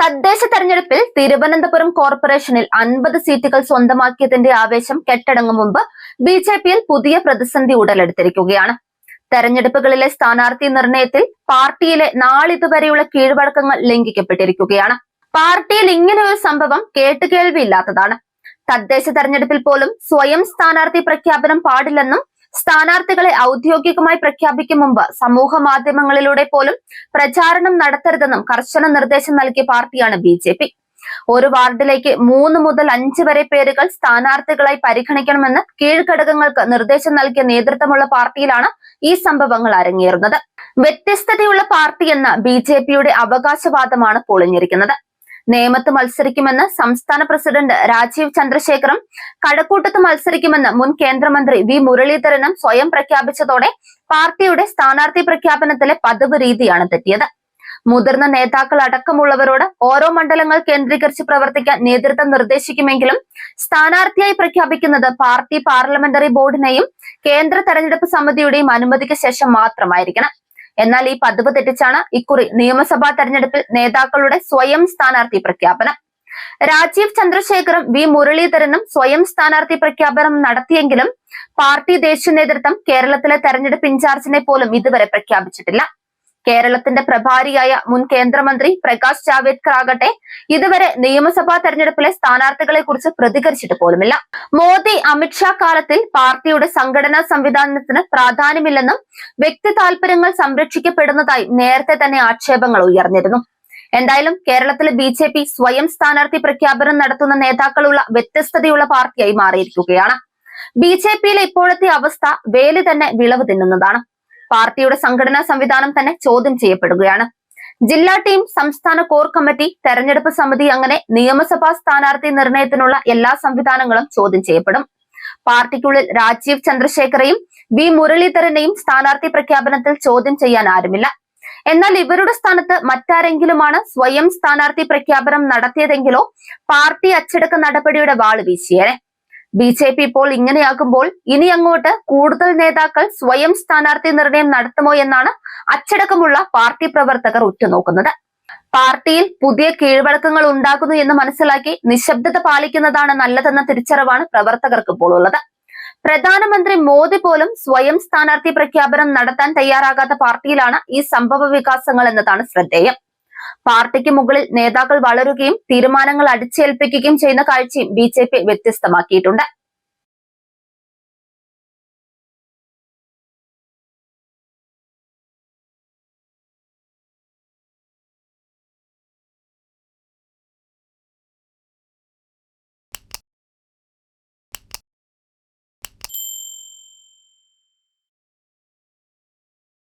തദ്ദേശ തെരഞ്ഞെടുപ്പിൽ തിരുവനന്തപുരം കോർപ്പറേഷനിൽ 50 സീറ്റുകൾ സ്വന്തമാക്കിയതിന്റെ ആവേശം കെട്ടടങ്ങും മുമ്പ് ബിജെപിയിൽ പുതിയ പ്രതിസന്ധി ഉടലെടുത്തിരിക്കുകയാണ്. തെരഞ്ഞെടുപ്പുകളിലെ സ്ഥാനാർത്ഥി നിർണയത്തിൽ പാർട്ടിയിലെ നാളിതുവരെയുള്ള കീഴ്വഴക്കങ്ങൾ ലംഘിക്കപ്പെട്ടിരിക്കുകയാണ്. പാർട്ടിയിൽ ഇങ്ങനെയൊരു സംഭവം കേട്ടുകേൾവിയില്ലാത്തതാണ്. തദ്ദേശ തെരഞ്ഞെടുപ്പിൽ പോലും സ്വയം സ്ഥാനാർത്ഥി പ്രഖ്യാപനം പാടില്ലെന്നും സ്ഥാനാർത്ഥികളെ ഔദ്യോഗികമായി പ്രഖ്യാപിക്കും മുമ്പ് സമൂഹ മാധ്യമങ്ങളിലൂടെ പോലും പ്രചാരണം നടത്തരുതെന്നും കർശന നിർദ്ദേശം നൽകിയ പാർട്ടിയാണ് ബിജെപി. ഒരു വാർഡിലേക്ക് 3 മുതൽ 5 വരെ പേരുകൾ സ്ഥാനാർത്ഥികളായി പരിഗണിക്കണമെന്ന് കീഴ്ഘടകങ്ങൾക്ക് നിർദ്ദേശം നൽകിയ നേതൃത്വമുള്ള പാർട്ടിയിലാണ് ഈ സംഭവങ്ങൾ അരങ്ങേറുന്നത്. വ്യത്യസ്തതയുള്ള പാർട്ടി എന്ന ബിജെപിയുടെ അവകാശവാദമാണ് പൊളിഞ്ഞിരിക്കുന്നത്. നേമത്ത് മത്സരിക്കുമെന്ന് സംസ്ഥാന പ്രസിഡന്റ് രാജീവ് ചന്ദ്രശേഖറും കഴക്കൂട്ടത്ത് മത്സരിക്കുമെന്ന് മുൻ കേന്ദ്രമന്ത്രി വി മുരളീധരനും സ്വയം പ്രഖ്യാപിച്ചതോടെ പാർട്ടിയുടെ സ്ഥാനാർത്ഥി പ്രഖ്യാപനത്തിലെ പതിവ് രീതിയാണ് തെറ്റിയത്. മുതിർന്ന നേതാക്കൾ അടക്കമുള്ളവരോട് ഓരോ മണ്ഡലങ്ങൾ കേന്ദ്രീകരിച്ച് പ്രവർത്തിക്കാൻ നേതൃത്വം നിർദ്ദേശിക്കുമെങ്കിലും സ്ഥാനാർത്ഥിയായി പ്രഖ്യാപിക്കുന്നത് പാർട്ടി പാർലമെന്ററി ബോർഡിനെയും കേന്ദ്ര തെരഞ്ഞെടുപ്പ് സമിതിയുടെയും അനുമതിക്ക് ശേഷം മാത്രമായിരിക്കണം. എന്നാൽ ഈ പതിവ് തെറ്റിച്ചാണ് ഇക്കുറി നിയമസഭാ തെരഞ്ഞെടുപ്പിൽ നേതാക്കളുടെ സ്വയം സ്ഥാനാർത്ഥി പ്രഖ്യാപനം. രാജീവ് ചന്ദ്രശേഖറും വി മുരളീധരനും സ്വയം സ്ഥാനാർത്ഥി പ്രഖ്യാപനം നടത്തിയെങ്കിലും പാർട്ടി ദേശീയ നേതൃത്വം കേരളത്തിലെ തെരഞ്ഞെടുപ്പ് ഇൻചാർജിനെ പോലും ഇതുവരെ പ്രഖ്യാപിച്ചിട്ടില്ല. കേരളത്തിന്റെ പ്രഭാരിയായ മുൻ കേന്ദ്രമന്ത്രി പ്രകാശ് ജാവ്ദേക്കർ ആകട്ടെ ഇതുവരെ നിയമസഭാ തെരഞ്ഞെടുപ്പിലെ സ്ഥാനാർത്ഥികളെ കുറിച്ച് പ്രതികരിച്ചിട്ട് പോലുമില്ല. മോദി അമിത്ഷാ കാലത്തിൽ പാർട്ടിയുടെ സംഘടനാ സംവിധാനത്തിന് പ്രാധാന്യമില്ലെന്നും വ്യക്തി താൽപര്യങ്ങൾ സംരക്ഷിക്കപ്പെടുന്നതായി നേരത്തെ തന്നെ ആക്ഷേപങ്ങൾ ഉയർന്നിരുന്നു. എന്തായാലും കേരളത്തിലെ ബിജെപി സ്വയം സ്ഥാനാർത്ഥി പ്രഖ്യാപനം നടത്തുന്ന നേതാക്കളുള്ള വ്യത്യസ്തതയുള്ള പാർട്ടിയായി മാറിയിരിക്കുകയാണ്. ബിജെപിയിലെ ഇപ്പോഴത്തെ അവസ്ഥ വേലി തന്നെ വിളവ് തിന്നുന്നതാണ്. പാർട്ടിയുടെ സംഘടനാ സംവിധാനം തന്നെ ചോദ്യം ചെയ്യപ്പെടുകയാണ്. ജില്ലാ ടീം, സംസ്ഥാന കോർ കമ്മിറ്റി, തെരഞ്ഞെടുപ്പ് സമിതി അങ്ങനെ നിയമസഭാ സ്ഥാനാർത്ഥി നിർണയത്തിനുള്ള എല്ലാ സംവിധാനങ്ങളും ചോദ്യം ചെയ്യപ്പെടും. പാർട്ടിക്കുള്ളിൽ രാജീവ് ചന്ദ്രശേഖറെയും വി മുരളീധരനെയും സ്ഥാനാർത്ഥി പ്രഖ്യാപനത്തിൽ ചോദ്യം ചെയ്യാൻ ആരുമില്ല. എന്നാൽ ഇവരുടെ സ്ഥാനത്ത് മറ്റാരെങ്കിലുമാണ് സ്വയം സ്ഥാനാർത്ഥി പ്രഖ്യാപനം നടത്തിയതെങ്കിലോ പാർട്ടി അച്ചടക്ക നടപടിയുടെ വാള് വീശിയേനെ. ബിജെപി ഇപ്പോൾ ഇങ്ങനെയാകുമ്പോൾ ഇനി അങ്ങോട്ട് കൂടുതൽ നേതാക്കൾ സ്വയം സ്ഥാനാർത്ഥി നിർണയം നടത്തുമോ എന്നാണ് അച്ചടക്കമുള്ള പാർട്ടി പ്രവർത്തകർ ഉറ്റുനോക്കുന്നത്. പാർട്ടിയിൽ പുതിയ കീഴ്വഴക്കങ്ങൾ ഉണ്ടാകുന്നു എന്ന് മനസ്സിലാക്കി നിശബ്ദത പാലിക്കുന്നതാണ് നല്ലതെന്ന തിരിച്ചറിവാണ് പ്രവർത്തകർക്ക് ഇപ്പോൾ ഉള്ളത്. പ്രധാനമന്ത്രി മോദി പോലും സ്വയം സ്ഥാനാർത്ഥി പ്രഖ്യാപനം നടത്താൻ തയ്യാറാകാത്ത പാർട്ടിയിലാണ് ഈ സംഭവ വികാസങ്ങൾ എന്നതാണ് ശ്രദ്ധേയം. പാർട്ടിക്ക് മുകളിൽ നേതാക്കൾ വളരുകയും തീരുമാനങ്ങൾ അടിച്ചേൽപ്പിക്കുകയും ചെയ്യുന്ന കാഴ്ചയും ബിജെപി വ്യത്യസ്തമാക്കിയിട്ടുണ്ട്.